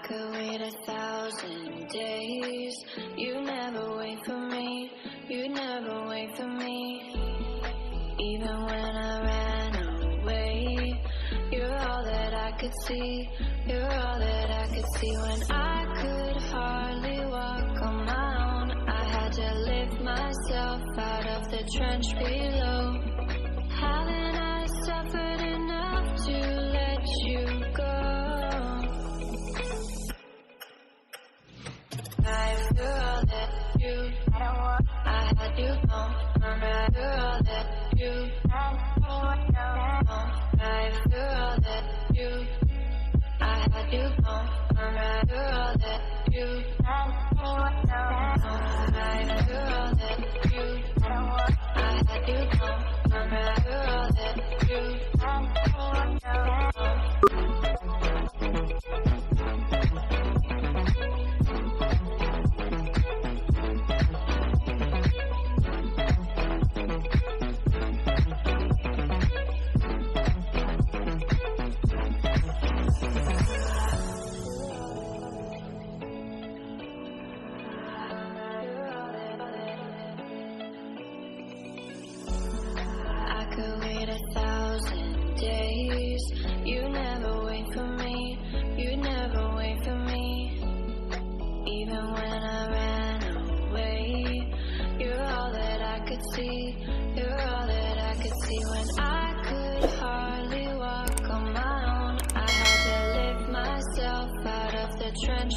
could wait 1,000 days. You never wait for me, you never wait for me. Even when I ran away, you're all that I could see, you're all that I could see. When I could hardly walk on my own, I had to lift myself out of the trench below. Haven't I suffered enough to let you go? After all that you, I had you home. After all that you, after all that you, I had you home. After all that you, after all that you, I had you home. After all that you, days. You never wait for me, you never wait for me. Even when I ran away, you're all that I could see, you're all that I could see. When I could hardly walk on my own, I had to lift myself out of the trench.